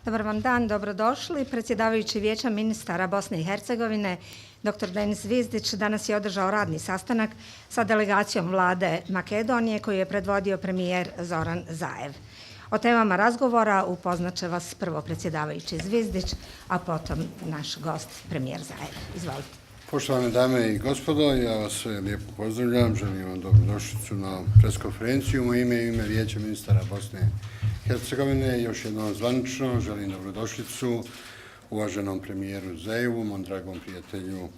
Dobar vam dan, dobrodošli. Predsjedavajući Vijeća ministara Bosne i Hercegovine, dr. Denis Zvizdić, danas je održao radni sastanak sa delegacijom vlade Makedonije koju je predvodio premijer Zoran Zaev. O temama razgovora upoznaće vas prvo predsjedavajući Zvizdić, a potom naš gost, premijer Zaev. Izvolite. Poštovane dame i gospodo, ja vas sve lijepo pozdravljam, želim vam dobrodošlicu na preskonferenciju u ime Vijeća ministara Bosne i Hercegovine. Još jednom zvanično želim dobrodošlicu uvaženom premijeru Zaevu, mom dragom prijatelju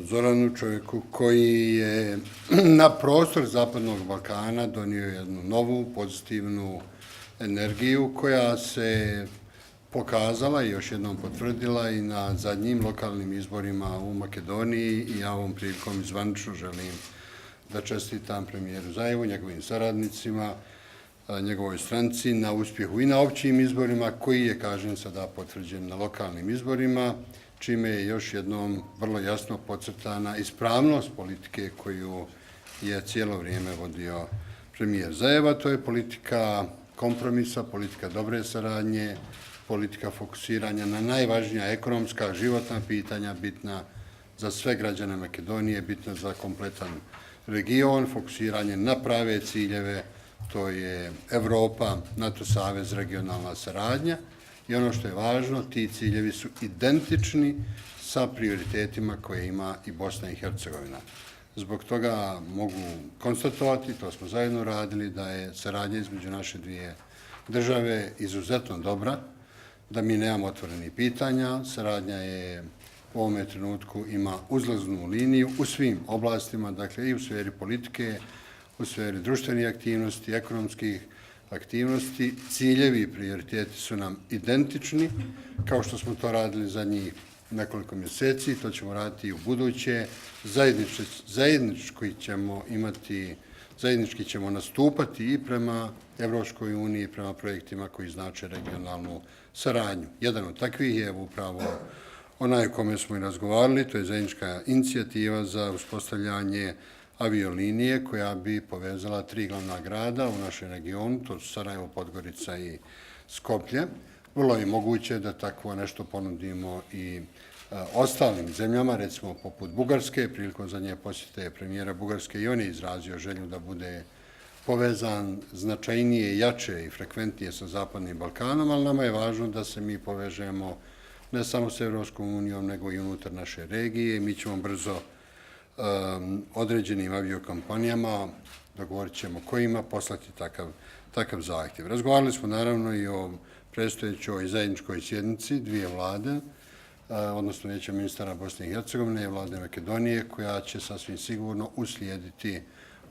Zoranu, čovjeku koji je na prostor Zapadnog Balkana donio jednu novu, pozitivnu energiju koja se pokazala i još jednom potvrdila i na zadnjim lokalnim izborima u Makedoniji i ja ovom prilikom zvanično želim da čestitam premijeru Zaevu, njegovim saradnicima, njegovoj stranci na uspjehu i na općim izborima koji je, kažem, sada potvrđen na lokalnim izborima, čime je još jednom vrlo jasno podcrtana ispravnost politike koju je cijelo vrijeme vodio premijer Zaev. To je politika kompromisa, politika dobre saradnje, politika fokusiranja na najvažnija ekonomska, životna pitanja, bitna za sve građane Makedonije, bitna za kompletan region, fokusiranje na prave ciljeve, to je Evropa, NATO savez, regionalna saradnja i ono što je važno, ti ciljevi su identični sa prioritetima koje ima i Bosna i Hercegovina. Zbog toga mogu konstatovati, to smo zajedno radili, da je saradnja između naše dvije države izuzetno dobra, da mi nemamo otvorenih pitanja. Saradnja je u ovome trenutku ima uzlaznu liniju u svim oblastima, dakle i u sferi politike, u sferi društvenih aktivnosti, ekonomskih aktivnosti. Ciljevi i prioriteti su nam identični, kao što smo to radili zadnjih nekoliko mjeseci, to ćemo raditi i u buduće. Zajednički ćemo nastupati i prema Evropskoj uniji, prema projektima koji znače regionalnu saradnju. Jedan od takvih je upravo onaj o kome smo i razgovarali, to je zajednička inicijativa za uspostavljanje aviolinije koja bi povezala 3 glavna grada u našem regionu, to su Sarajevo, Podgorica i Skoplje. Vrlo je moguće da tako nešto ponudimo i ostalim zemljama, recimo poput Bugarske. Prilikom zadnje posjete premijera Bugarske i on je izrazio želju da bude povezan značajnije, jače i frekventnije sa Zapadnim Balkanom, ali nama je važno da se mi povežemo ne samo s Evropskom unijom, nego i unutar naše regije. Mi ćemo brzo određenim aviokompanijama, dogovorit ćemo kojima, poslati takav zahtjev. Razgovarali smo naravno i o predstojećoj zajedničkoj sjednici dvije vlade, odnosno Vijeća ministara Bosne i Hercegovine i vlade Makedonije, koja će sasvim sigurno uslijediti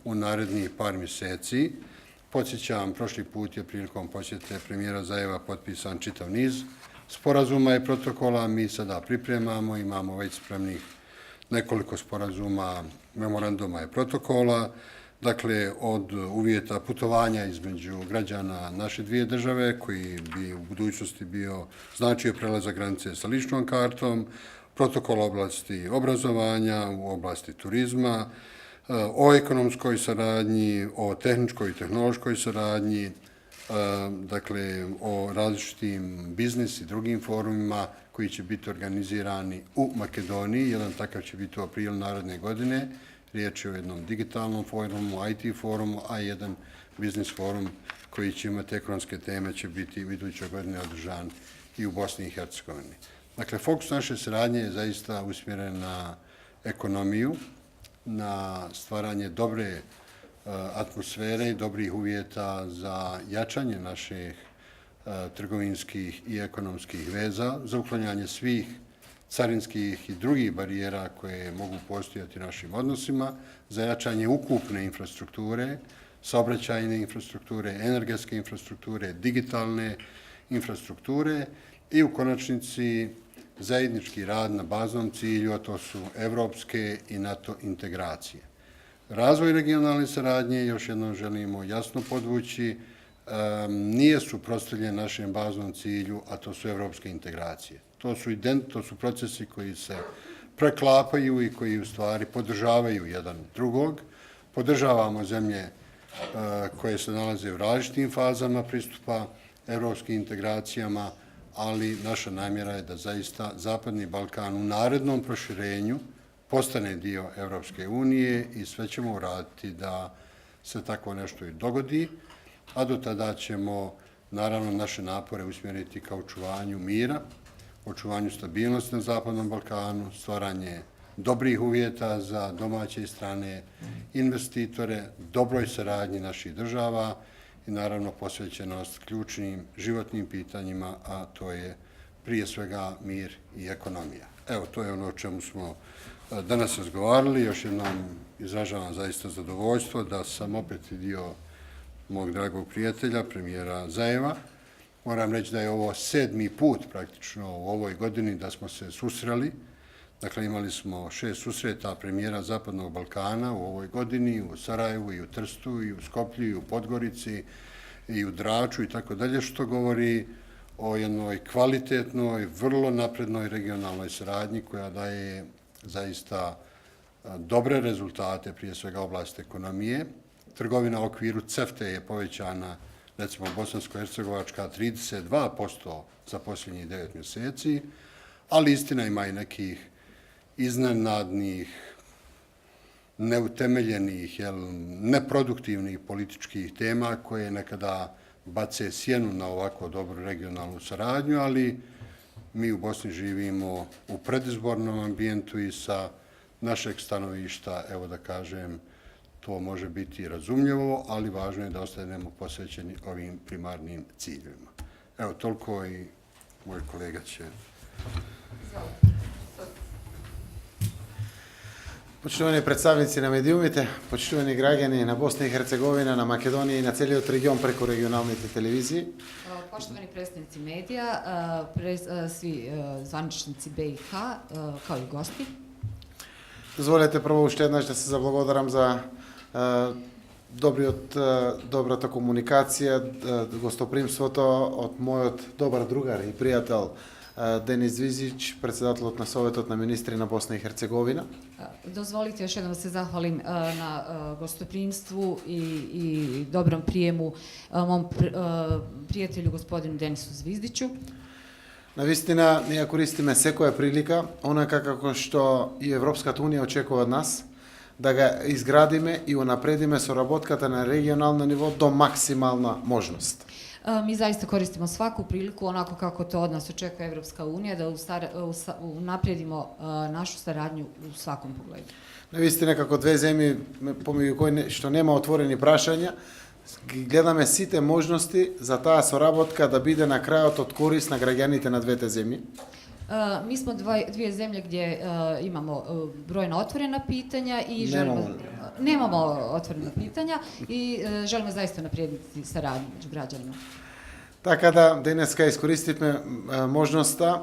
u narednih par mjeseci. Podsjećam, prošli put je prilikom posjete premijera Zaeva potpisan čitav niz sporazuma i protokola. Mi sada pripremamo, imamo već spremnih nekoliko sporazuma, memoranduma i protokola, dakle od uvjeta putovanja između građana naše dvije države, koji bi u budućnosti značio prelazak granice sa ličnom kartom, protokol u oblasti obrazovanja, u oblasti turizma, o ekonomskoj saradnji, o tehničkoj i tehnološkoj saradnji, dakle o različitim biznis i drugim forumima koji će biti organizirani u Makedoniji. Jedan takav će biti u aprilu naredne godine. Riječ je o jednom digitalnom forumu, IT forumu, a jedan biznis forum koji će imati ekonomske teme će biti u idućoj godini održan i u Bosni i Hercegovini. Dakle, fokus naše saradnje je zaista usmjeren na ekonomiju, na stvaranje dobre atmosfere i dobrih uvjeta za jačanje naših trgovinskih i ekonomskih veza, za uklanjanje svih carinskih i drugih barijera koje mogu postojati našim odnosima, za jačanje ukupne infrastrukture, saobraćajne infrastrukture, energetske infrastrukture, digitalne infrastrukture i u konačnici zajednički rad na baznom cilju, a to su evropske i NATO integracije. Razvoj regionalne saradnje, još jednom želimo jasno podvući, nije suprotstavljen našem baznom cilju, a to su evropske integracije. To su procesi koji se preklapaju i koji u stvari podržavaju jedan drugog. Podržavamo zemlje koje se nalaze u različitim fazama pristupa evropskim integracijama, ali naša namjera je da zaista Zapadni Balkan u narednom proširenju postane dio Europske unije i sve ćemo uraditi da se tako nešto i dogodi, a do tada ćemo naravno naše napore usmjeriti ka očuvanju mira, očuvanju stabilnosti na Zapadnom Balkanu, stvaranje dobrih uvjeta za domaće i strane investitore, dobroj saradnji naših država i naravno posvećenost ključnim životnim pitanjima, a to je prije svega mir i ekonomija. Evo, to je ono o čemu smo danas razgovarali. Još jednom izražavam zaista zadovoljstvo da sam opet dio mog dragog prijatelja, premijera Zaeva. Moram reći da je ovo 7. put praktično u ovoj godini da smo se susreli. Dakle, imali smo 6 susreta premijera Zapadnog Balkana u ovoj godini, u Sarajevu i u Trstu i u Skoplju i u Podgorici i u Draču i tako dalje, što govori o jednoj kvalitetnoj, vrlo naprednoj regionalnoj saradnji koja daje zaista dobre rezultate, prije svega oblasti ekonomije. Trgovina u okviru CEFTA je povećana, recimo Bosansko-Hercegovačka, 32% za posljednjih 9 mjeseci, ali istina ima i nekih iznenadnih, neutemeljenih, neproduktivnih političkih tema koje nekada bace sjenu na ovako dobru regionalnu saradnju, ali mi u Bosni živimo u predizbornom ambijentu i sa našeg stanovišta, evo da kažem, to može biti razumljivo, ali važno je da ostanemo posvećeni ovim primarnim ciljevima. Evo, toliko i moj kolega će... Почитувани представници на медиумите, почитувани граѓани на Босна и Херцеговина, на Македонија и на целиот регион преку регионалните телевизии. Poštovani predstavnici medija, svi zvaničnici BiH, kao i gosti. Дозволете прво уште еднаш да се заблагодарам за добрата комуникација, гостопримството од мојот добар другар и пријател Денис Визич, председателот на Советот на министри на Босна и Херцеговина. Dozvolite još jednom da se zahvalim na gostoprimstvu i dobrom prijemu mom prijatelju gospodinu Denisu Zvizdiću. Навистина, ние користиме секоја прилика, онака како што и Европската унија очекува од нас, да га изградиме и унапредиме соработката на регионално ниво до максимална можност. Mi zaista koristimo svaku priliku, onako kako to od nas očekuje Evropska unija, da unaprijedimo našu saradnju u svakom pogledu. Навистина, како две земји помеѓу кои што нема отворени прашања, гледаме сите можности за таа соработка да биде на крајот од корист на граѓаните на двете земји. Mi smo dvije zemlje gdje imamo brojna otvorena pitanja i nemamo otvorena pitanja i želimo zaista naprijediti saradnju među građanima. Така да денеска искористивме можноста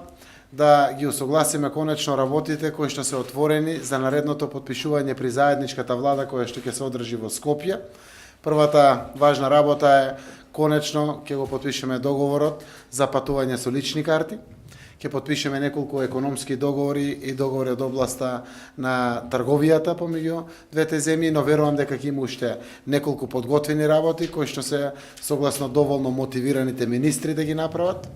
да ги усогласиме конечно работите кои што се отворени за наредното потпишување при заедничката влада која што ќе се одржи во Скопје. Првата важна работа е конечно ќе го потпишеме договорот за патување со лични карти. Ќе потпишеме неколку економски договори и договори од областа на трговијата помеѓу двете земји, но верувам дека ќе има уште неколку подготвени работи кои што се согласно доволно мотивираните министри да ги направат.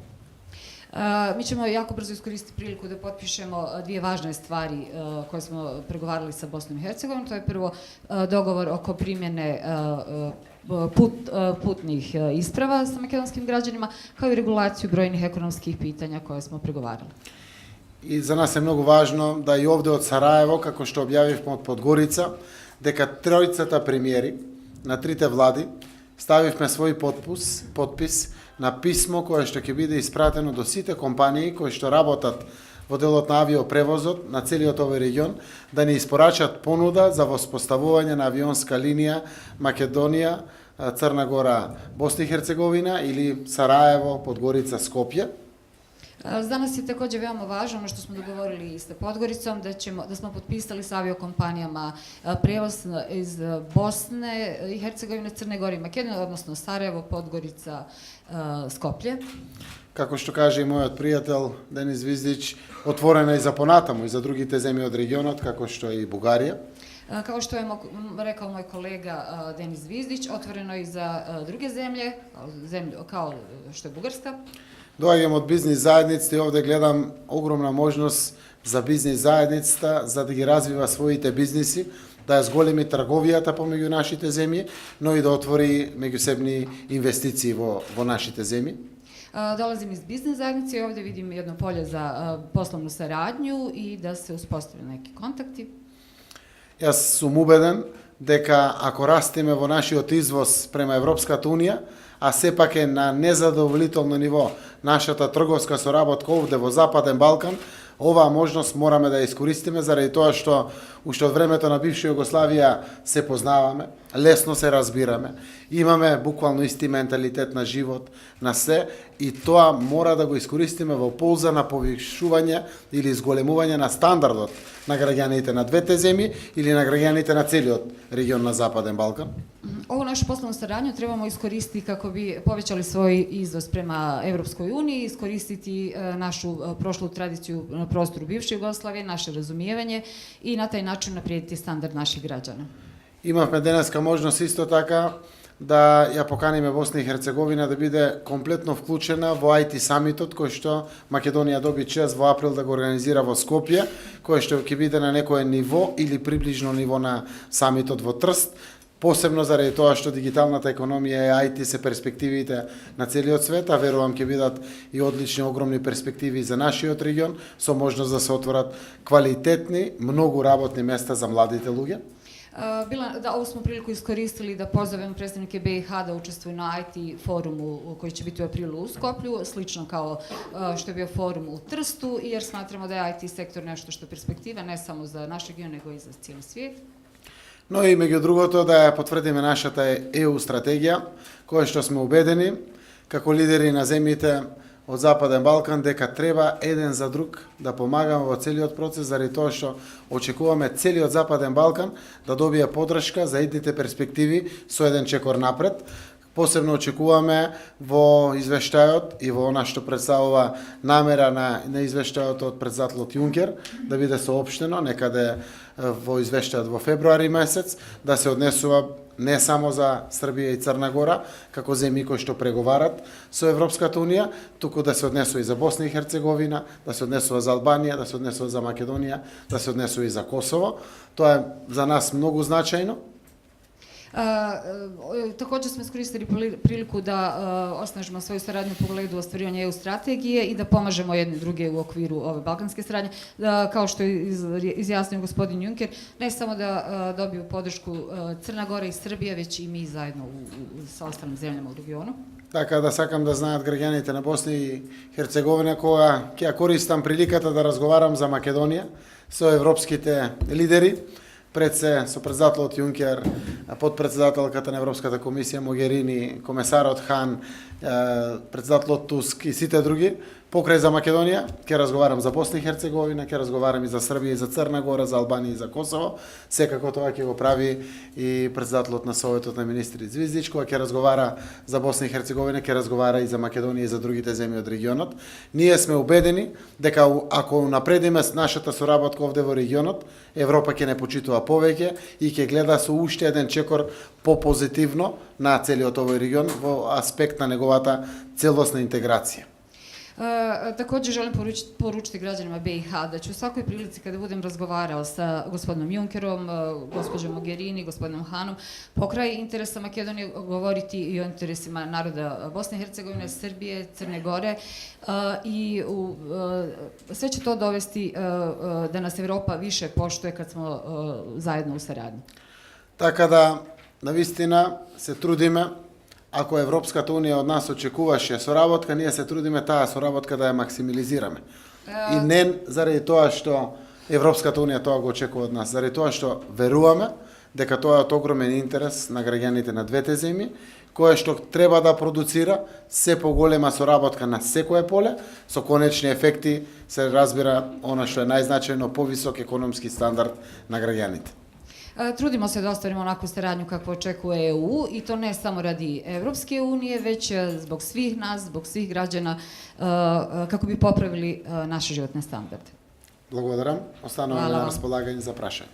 Mi ćemo jako brzo iskoristiti priliku da potpišemo dvije važne stvari koje smo pregovarali sa Bosnom i Hercegovinom. To je prvo dogovor oko primjene putnih isprava sa makedonskim građanima, kao i regulaciju brojnih ekonomskih pitanja koje smo pregovarali. И за нас е многу важно да и овде од Сараево, како што објавивме од Подгорица, дека тројцата премиери на трите влади ставивме свој подпис на писмо кое што ќе биде испратено до сите компании кои што работат во делот на авиопревозот на целиот овој регион, да ни испорачат понуда за воспоставување на авионска линија Македонија, Црна Гора, Босна и Херцеговина или Сараево, Подгорица, Скопје. Za nas je također veoma važno ono što smo dogovorili i sa Podgoricom, da smo potpisali sa aviokompanijama prevoz iz Bosne i Hercegovine, Crne Gore i Makedonije, odnosno Sarajevo, Podgorica, Skoplje. Како што каже и мојот пријател Денис Звиздич, отворена и за понатаму и за другите земји од регионот, како што и Бугарија. Kao što je rekao moj kolega Denis Zvizdić, otvoreno i za druge zemlje, kao što je Bugarska. Доаѓам од бизнис заедниците и овде гледам огромна можност за бизнис заедницата, за да ги развива своите бизниси, да ја зголеми трговијата помеѓу нашите земји, но и да отвори меѓусебни инвестиции во нашите земји. Dolazim iz biznis zajednice i ovdje vidim jedno polje za poslovnu saradnju i da se uspostavljaju neki kontakti. Јас сум убеден дека ако растеме во нашиот извоз према Европската Унија, а сепак е на незадоволително ниво нашата трговска соработка овде во Западен Балкан, оваа можност мораме да ја искористиме заради тоа што уште од времето на бивша Југославија се познаваме, лесно се разбираме, имаме буквално исти менталитет на живот, на се, и тоа мора да го искористиме во полза на повишување или зголемување на стандардот на граѓаните на двете земји или на граѓаните на целиот регион на Западен Балкан. Ovu našu poslovnu saradnju trebamo iskoristiti kako bi povećali svoj izvoz prema Evropskoj uniji, iskoristiti našu prošlu tradiciju na prostoru bivše Jugoslavije, naše razumijevanje i na taj način naprijediti standard naših građana. Имавме денеска можност исто така да ја поканиме Босна и Херцеговина да биде комплетно вклучена во IT самитот кој што Македонија доби чест во април да го организира во Скопје, кој што ќе биде на некое ниво или приближно ниво на самитот во Трст, посебно заради тоа што дигиталната економија и IT се перспективите на целиот свет, а верувам ќе бидат и одлични огромни перспективи за нашиот регион, со можност да се отворат квалитетни, многу работни места за младите луѓе. Ovu smo priliku iskoristili da pozovem predstavnike BiH da učestvuju na IT forumu koji će biti u aprilu u Skoplju, slično kao što je bio forum u Trstu, jer smatramo da je IT sektor nešto što je perspektiva ne samo za naš region, nego i za cijeli svijet. Но и меѓу другото да ја потврдиме нашата ЕУ стратегија, која што сме убедени како лидери на земјите од Западен Балкан дека треба еден за друг да помагаме во целиот процес, заради тоа што очекуваме целиот Западен Балкан да добие поддршка за идните перспективи со еден чекор напред. Посебно очекуваме во извештајот и во она што представува намера на извештајот од председателот Јункер да биде соопштено некаде во извештајот во февруари месец, да се однесува не само за Србија и Црна Гора, како земји кои што преговарат со Европската Унија, туку да се однесува и за Босна и Херцеговина, да се однесува за Албанија, да се однесува за Македонија, да се однесува и за Косово. Тоа е за нас многу значајно. Također smo iskoristili priliku da osnažimo svoju saradnju u pogledu ostvarivanja EU strategije i da pomažemo jedne druge u okviru ove balkanske saradnje. Kao što je izjasnio gospodin Juncker, ne samo da dobiju podršku Crna Gora i Srbija, već i mi zajedno sa ostalim zemljama u regionu. Така да сакам да знаат граѓаните на Босна и Херцеговина кога ќе ја користам приликата да разговарам за Македонија со европските лидери, пред се со председателот Јункер, подпредседателката на Европската комисија Могерини, комесарот Хан, председателот Туск и сите други, покрај за Македонија, ќе разговарам за Босна и Херцеговина, ќе разговарам и за Србија, и за Црна Гора, за Албанија и за Косово. Секако тоа ќе го прави и председателот на Советот на министри Звиздичко, ќе разговара за Босна и Херцеговина, ќе разговара и за Македонија и за другите земји од регионот. Ние сме убедени дека ако напредиме нашата соработка овде во регионот, Европа ќе не почитува повеќе и ќе гледа со уште еден чекор попозитивно на целиот овој регион во аспект на неговата целосна интеграција. Također želim poručiti građanima BiH da ću u svakoj prilici kada budem razgovarao sa gospodinom Junckerom, gospođom Mogherini, gospodinom Hanom, pokraj interesa Makedonije govoriti i o interesima naroda Bosne i Hercegovine, Srbije, Crne Gore i sve će to dovesti da nas Evropa više poštuje kad smo zajedno u saradnji. Така да, навистина, се трудиме. Ако Европската Унија од нас очекуваше соработка, ние се трудиме таа соработка да ја максимализираме. И не заради тоа што Европската Унија тоа го очекува од нас, заради тоа што веруваме дека тоа е од огромен интерес на граѓаните на двете земји, кое што треба да продуцира се поголема соработка на секое поле, со конечни ефекти се разбира она што е најзначајно повисок економски стандард на граѓаните. Trudimo se da ostvarimo onakvu saradnju kakvu očekuje EU i to ne samo radi Evropske unije, već zbog svih nas, zbog svih građana, kako bi popravili naše životne standarde. Благодарам. Остануваме на располагање за прашање.